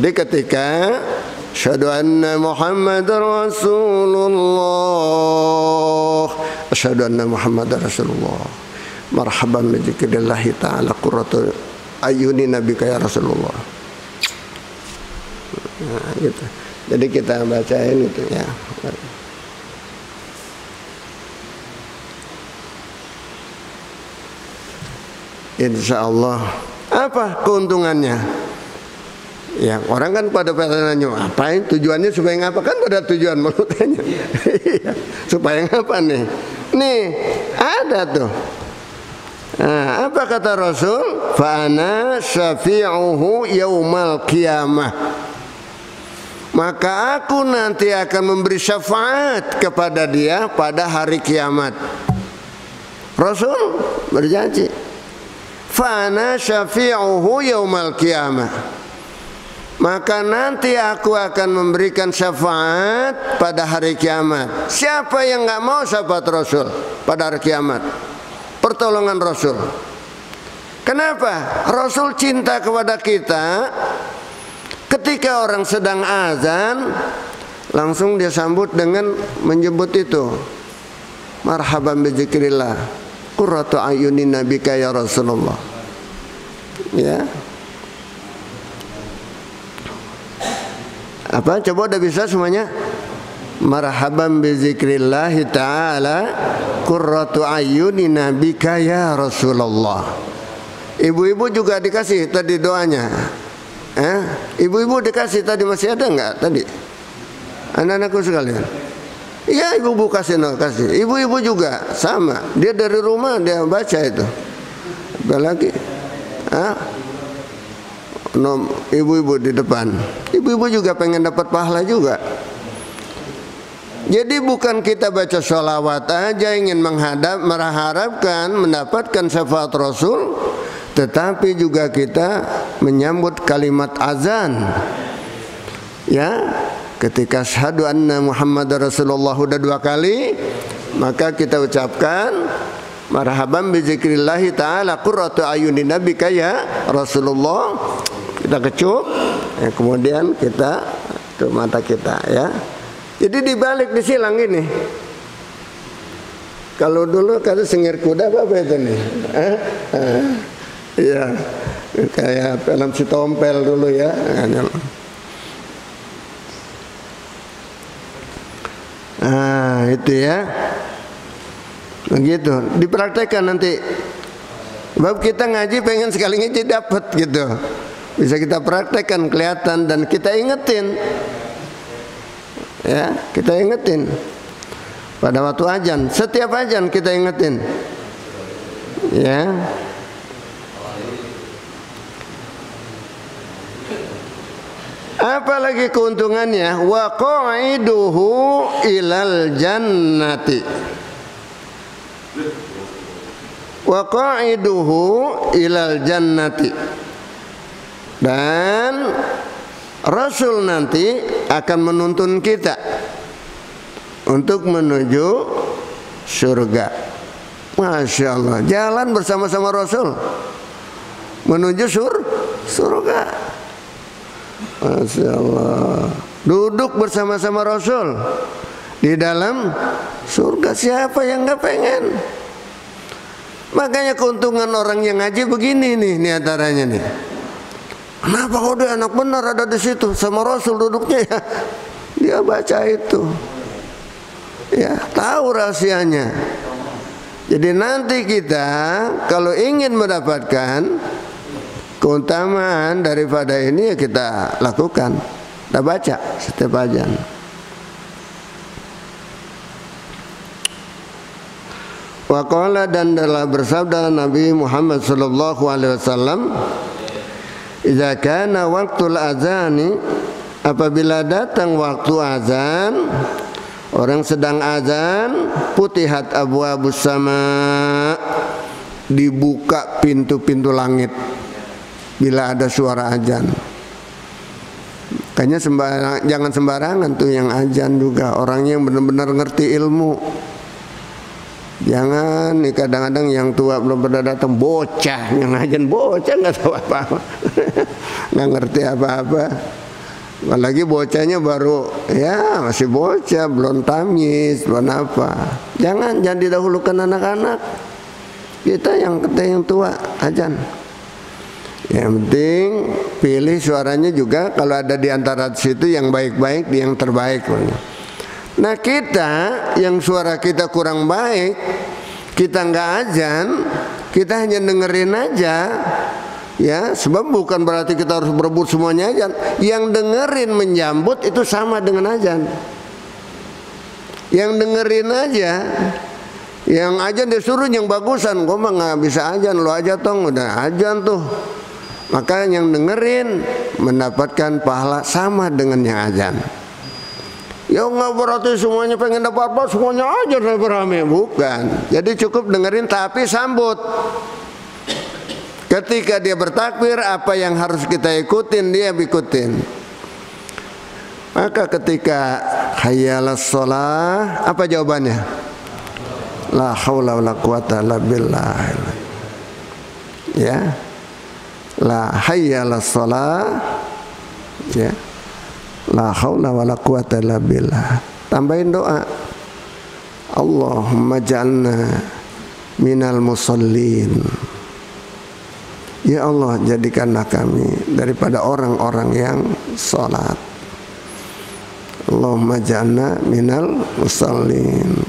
Jadi ketika asyhadu anna Muhammadar Rasulullah, asyhadu anna Muhammadar Rasulullah, marhaban bi dzikrillahi ta'ala qurratu ayuni nabika ya Rasulullah. Nah, gitu. Jadi kita bacain itu ya. Insya Allah. Apa keuntungannya? Ya, orang kan pada nanya, apa tujuannya supaya ngapa? Kan pada tujuan mulutnya. Supaya ngapa nih? Nih, ada tuh. Nah, apa kata Rasul? Fa ana syafi'uhu yaumal qiyamah. Maka aku nanti akan memberi syafaat kepada dia pada hari kiamat. Rasul berjanji. Fa ana syafi'uhu yaumal qiyamah. Maka nanti aku akan memberikan syafaat pada hari kiamat. Siapa yang nggak mau syafaat Rasul pada hari kiamat? Pertolongan Rasul. Kenapa? Rasul cinta kepada kita. Ketika orang sedang azan, langsung dia sambut dengan menyebut itu. Marhaban bi dzikrillah. Qurratu ayunin nabika ya Rasulullah. Ya. Apa? Coba udah bisa semuanya? Marhaban bi dzikrillahi ta'ala qurratu ayuni nabika ya Rasulullah. Ibu-ibu juga dikasih tadi doanya. Ibu-ibu dikasih tadi, masih ada enggak tadi? Anak-anakku sekalian. Iya, ibu-ibu kasih, kasih. Ibu-ibu juga sama. Dia dari rumah dia baca itu. Apa lagi? Ibu-ibu di depan. Ibu-ibu juga pengen dapat pahala juga. Jadi bukan kita baca sholawat aja ingin mengharapkan mendapatkan syafaat Rasul, tetapi juga kita menyambut kalimat azan. Ya, ketika asyhadu anna Muhammadar Rasulullah udah 2 kali, maka kita ucapkan marhaban bi dzikrillahi ta'ala qurratu ayunin nabika ya Rasulullah. Kita kecup, ya, kemudian kita tuh mata kita ya. Jadi dibalik disilang ini. Kalau dulu kata sengir kuda apa itu nih? Iya, kayak film si Tompel dulu ya. Nah itu ya, begitu. Dipraktekkan nanti. Sebab kita ngaji pengen sekali ngaji dapat gitu. Bisa kita praktekkan, kelihatan, dan kita ingetin. Ya, kita ingetin. Pada waktu azan, setiap azan kita ingetin. Ya. Apalagi keuntungannya? Wa qa'iduhu ilal jannati. Wa qa'iduhu ilal jannati. Dan Rasul nanti akan menuntun kita untuk menuju surga. Masya Allah, jalan bersama-sama Rasul menuju surga. Masya Allah, duduk bersama-sama Rasul di dalam surga. Siapa yang nggak pengen? Makanya keuntungan orang yang ngaji begini nih antaranya nih. Kenapa kok dia anak benar ada di situ sama Rasul duduknya ya? Dia baca itu, ya tahu rahasianya. Jadi nanti kita kalau ingin mendapatkan keutamaan daripada ini ya kita lakukan. Kita baca setiap azan. Wa qala, dan telah bersabda Nabi Muhammad sallallahu alaihi wasallam, idza kana waqtul azani, apabila datang waktu azan, orang sedang azan, putihat abwabus sama, dibuka pintu-pintu langit bila ada suara azan. Kayaknya jangan sembarangan tuh yang azan juga, orang yang benar-benar ngerti ilmu. Jangan nih, kadang-kadang yang tua belum pernah datang, bocah yang ngajen, bocah nggak tahu apa-apa, nggak ngerti apa-apa. Apalagi bocahnya baru, ya masih bocah, belum tamyiz, belum apa. Jangan didahulukan anak-anak. Kita yang tua azan. Yang penting pilih suaranya juga, kalau ada di antara situ yang baik-baik, yang terbaik. Nah kita yang suara kita kurang baik, kita nggak azan, kita hanya dengerin aja. Ya, sebab bukan berarti kita harus berebut semuanya azan. Yang dengerin menyambut itu sama dengan azan. Yang dengerin aja. Yang azan disuruh yang bagusan, gua mah nggak bisa azan, lo aja tong, udah azan tuh. Maka yang dengerin mendapatkan pahala sama dengan yang azan. Ya nggak berarti semuanya pengen dapat apa, semuanya aja rame-rame, bukan. Jadi cukup dengerin tapi sambut. Ketika dia bertakbir, apa yang harus kita ikutin, dia ikutin. Maka ketika hayyalas shalah, apa jawabannya? La haula wala quwata illa billah. Ya. La hayyalas shalah, ya. La haula wala quwata illa billah. Tambahin doa. Allahumma ja'alna minal musallin. Ya Allah, jadikanlah kami daripada orang-orang yang sholat. Allahumma ja'alna minal musallin.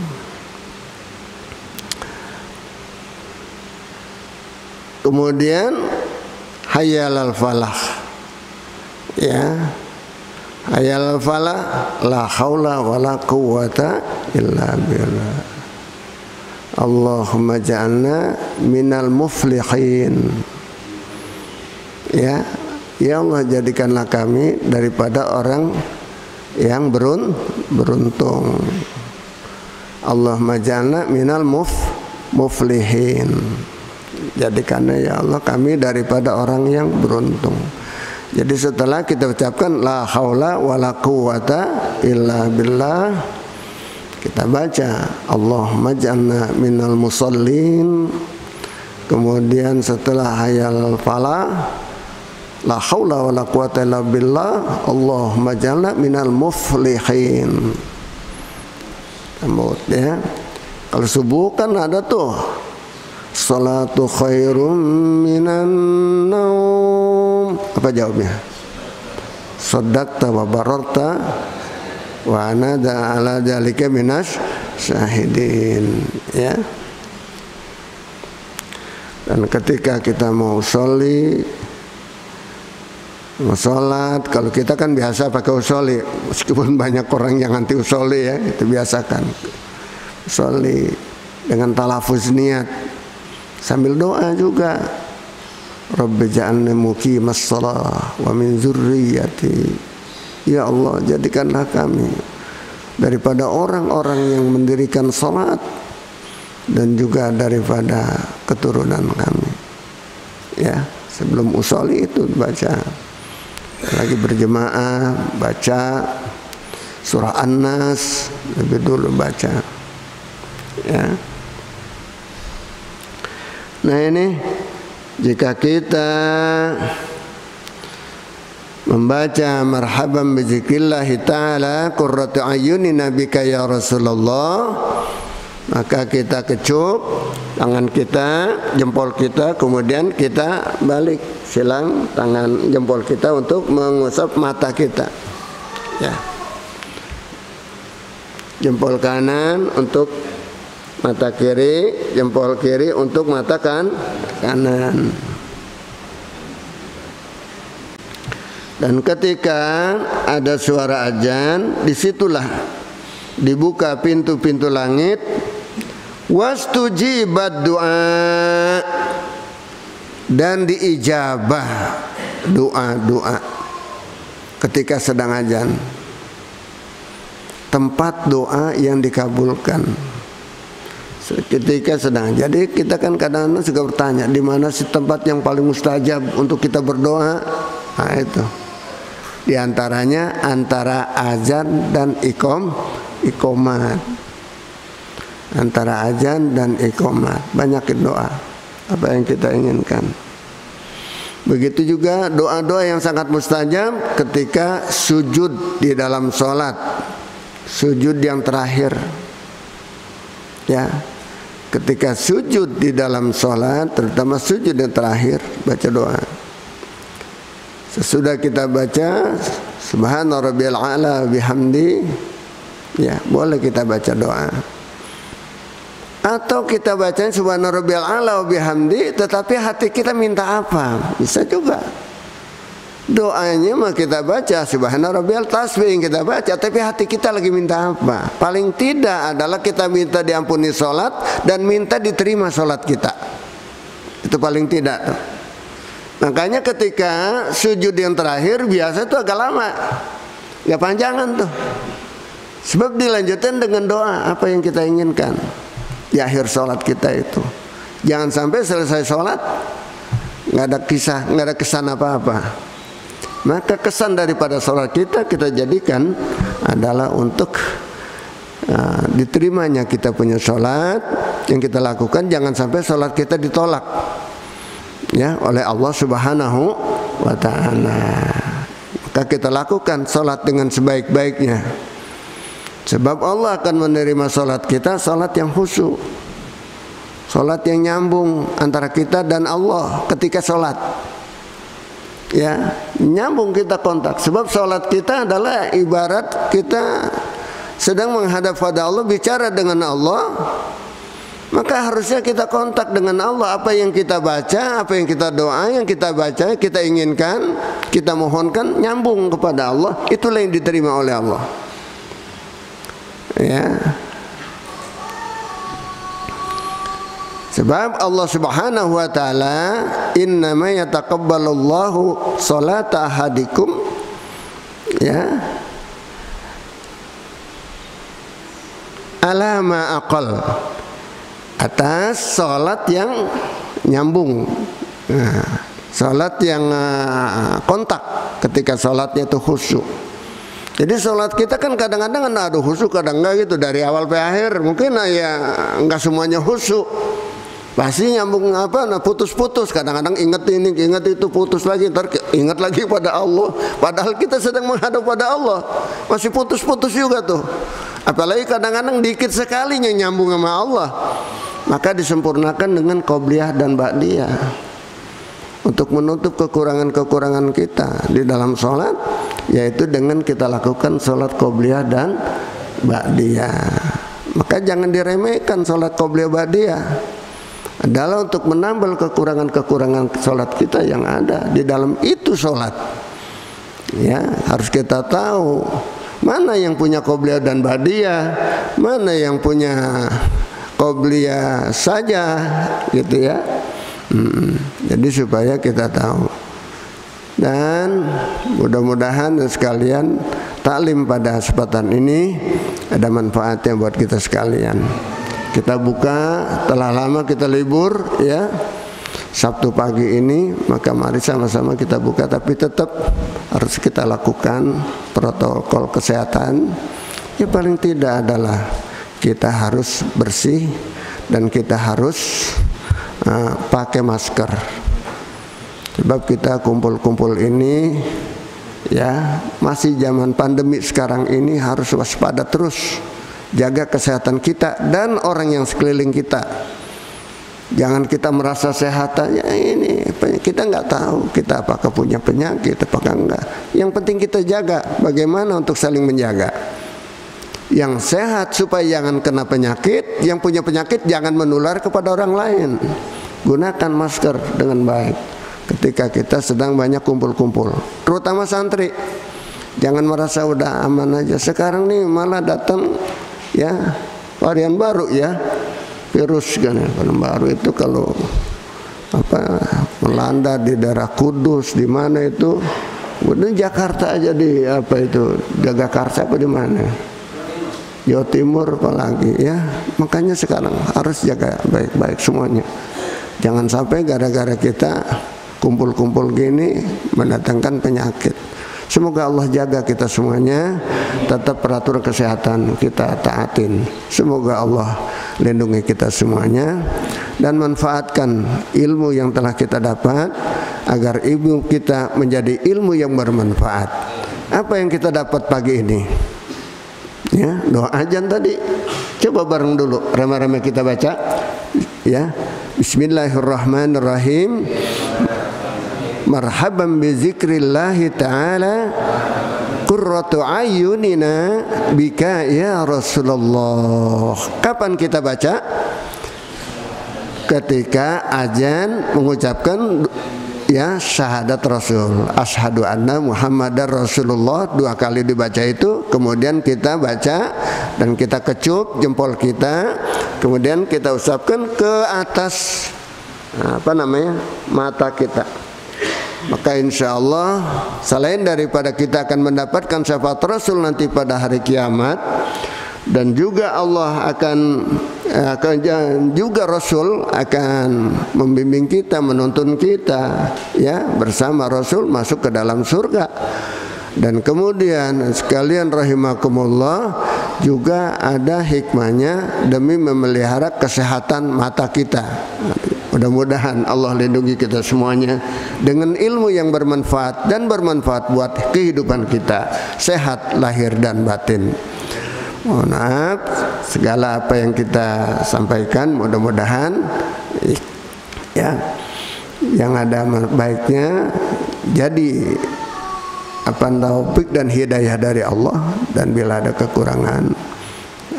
Kemudian hayyalal falah. Ya. Hayyalal falah, la haula wala quwwata illa billah. Allahumma ja'alna minal muflihin. Ya, ya Allah, jadikanlah kami daripada orang yang beruntung. Allahumma ja'alna minal muflihin. Jadikanlah ya Allah kami daripada orang yang beruntung. Jadi setelah kita ucapkan la haula wala quwwata illa billah, kita baca Allahumma ja'alna minal musallin. Kemudian setelah hayal falah, la haula wala quwwata illa billah, Allahumma ja'alna minal muflihin. Sambut ya. Kalau subuh kan ada tuh salatu khairum minan naum. Apa jawabnya? Shadaqta wa bararta wa anada ala dzalika minas syahidin. Ya. Dan ketika kita mau sholat, kalau kita kan biasa pakai usolli, meskipun banyak orang yang anti usolli ya, itu biasakan usolli dengan talafuz niat sambil doa juga. Rabbi ja'alni muqimas shalah wa min dzurriyyati. Ya Allah, jadikanlah kami daripada orang-orang yang mendirikan salat dan juga daripada keturunan kami. Ya, sebelum usolli itu baca. Lagi berjemaah baca surah An-Nas, lebih dulu baca. Ya. Nah ini jika kita membaca marhaban bizikrillah ta'ala qurratu ayyunina bika ya Rasulullah, maka kita kecup tangan kita, jempol kita, kemudian kita balik silang tangan jempol kita untuk mengusap mata kita. Ya. Jempol kanan untuk mata kiri, jempol kiri untuk mata kanan. Dan ketika ada suara azan, disitulah dibuka pintu-pintu langit. Wastujibat doa, dan diijabah doa-doa ketika sedang azan. Tempat doa yang dikabulkan ketika sedang. Jadi kita kan kadang-kadang juga bertanya, di mana sih tempat yang paling mustajab untuk kita berdoa? Nah itu di antaranya antara azan dan iqamat. Antara azan dan iqamat banyakin doa apa yang kita inginkan. Begitu juga doa-doa yang sangat mustajab ketika sujud di dalam sholat, sujud yang terakhir. Ya, ketika sujud di dalam sholat, terutama sujud yang terakhir, baca doa. Sesudah kita baca Subhana rabbiyal a'la bihamdi, ya boleh kita baca doa. Atau kita baca Subhana rabbiyal a'la bihamdi, tetapi hati kita minta apa? Bisa juga. Doanya mah kita baca Subhana rabbiyal tasbih yang kita baca, tapi hati kita lagi minta apa? Paling tidak adalah kita minta diampuni sholat dan minta diterima sholat kita. Itu paling tidak tuh. Makanya ketika sujud yang terakhir biasa tuh agak lama, gak panjangan tuh. Sebab dilanjutkan dengan doa apa yang kita inginkan di akhir sholat kita itu. Jangan sampai selesai sholat nggak ada kisah, nggak ada kesan apa-apa. Maka kesan daripada sholat kita jadikan adalah untuk diterimanya kita punya sholat yang kita lakukan. Jangan sampai sholat kita ditolak ya oleh Allah Subhanahu wa ta'ala. Maka kita lakukan sholat dengan sebaik-baiknya, sebab Allah akan menerima sholat kita, sholat yang khusyuk, sholat yang nyambung antara kita dan Allah ketika sholat. Ya, nyambung kita kontak. Sebab sholat kita adalah ibarat kita sedang menghadap pada Allah, bicara dengan Allah. Maka harusnya kita kontak dengan Allah. Apa yang kita baca, apa yang kita doa, yang kita baca, kita inginkan, kita mohonkan, nyambung kepada Allah. Itulah yang diterima oleh Allah. Ya. Sebab Allah Subhanahu wa ta'ala innama yataqabbalullahu salata ahadikum, ya, ala ma aqal, atas salat yang nyambung. Nah, salat yang kontak ketika salatnya itu khusyuk. Jadi sholat kita kan kadang-kadang ada khusyuk, kadang enggak gitu, dari awal sampai akhir. Mungkin ya enggak semuanya khusyuk. Pasti nyambung apa, nah putus-putus. Kadang-kadang ingat ini, ingat itu, putus lagi, ntar ingat lagi pada Allah. Padahal kita sedang menghadap pada Allah, masih putus-putus juga tuh. Apalagi kadang-kadang dikit sekali yang nyambung sama Allah. Maka disempurnakan dengan qobliyah dan ba'diyah untuk menutup kekurangan-kekurangan kita di dalam sholat, yaitu dengan kita lakukan sholat qobliyah dan ba'diyah. Maka jangan diremehkan sholat qobliyah ba'diyah, adalah untuk menambal kekurangan-kekurangan sholat kita yang ada di dalam itu sholat. Ya, harus kita tahu mana yang punya qobliyah dan ba'diyah, mana yang punya qobliyah saja, gitu ya. Jadi supaya kita tahu. Dan mudah-mudahan sekalian taklim pada kesempatan ini ada manfaatnya buat kita sekalian. Kita buka, telah lama kita libur ya, Sabtu pagi ini, maka mari sama-sama kita buka. Tapi tetap harus kita lakukan protokol kesehatan. Ya paling tidak adalah kita harus bersih dan kita harus pakai masker. Sebab kita kumpul-kumpul ini ya, masih zaman pandemi sekarang ini, harus waspada terus. Jaga kesehatan kita dan orang yang sekeliling kita. Jangan kita merasa sehat aja, ini kita nggak tahu kita apakah punya penyakit apakah enggak. Yang penting kita jaga bagaimana untuk saling menjaga. Yang sehat supaya jangan kena penyakit, yang punya penyakit jangan menular kepada orang lain. Gunakan masker dengan baik ketika kita sedang banyak kumpul-kumpul, terutama santri. Jangan merasa udah aman aja. Sekarang nih malah datang ya varian baru ya, virus kan ya, varian baru itu kalau apa melanda di daerah Kudus, di mana itu, di Jakarta aja, di apa itu Jagakarsa apa di mana, Jawa Timur apalagi ya. Makanya sekarang harus jaga baik-baik semuanya. Jangan sampai gara-gara kita kumpul-kumpul gini mendatangkan penyakit. Semoga Allah jaga kita semuanya, tetap peraturan kesehatan kita taatin. Semoga Allah lindungi kita semuanya dan manfaatkan ilmu yang telah kita dapat agar ilmu kita menjadi ilmu yang bermanfaat. Apa yang kita dapat pagi ini? Ya, doa azan tadi. Coba bareng dulu, rame-rame kita baca. Ya, Bismillahirrahmanirrahim. Marhaban bi zikrillahi ta'ala qurratu ayunina bika ya Rasulullah. Kapan kita baca? Ketika azan mengucapkan ya syahadat Rasul, asyhadu anna Muhammadar Rasulullah, 2 kali dibaca itu, kemudian kita baca dan kita kecup jempol kita, kemudian kita usapkan ke atas mata kita. Maka insya Allah selain daripada kita akan mendapatkan syafaat Rasul nanti pada hari kiamat, dan juga Allah akan juga Rasul akan membimbing kita, menuntun kita ya bersama Rasul masuk ke dalam surga. Dan kemudian sekalian rahimakumullah, juga ada hikmahnya demi memelihara kesehatan mata kita. Mudah-mudahan Allah lindungi kita semuanya dengan ilmu yang bermanfaat dan bermanfaat buat kehidupan kita, sehat lahir dan batin. Mohon maaf segala apa yang kita sampaikan, mudah-mudahan ya yang ada baiknya jadi taufik dan hidayah dari Allah, dan bila ada kekurangan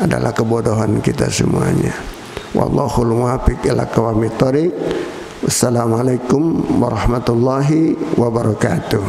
adalah kebodohan kita semuanya. Wallahul muwaffiq ila aqwamit thoriq. Wassalamualaikum warahmatullahi wabarakatuh.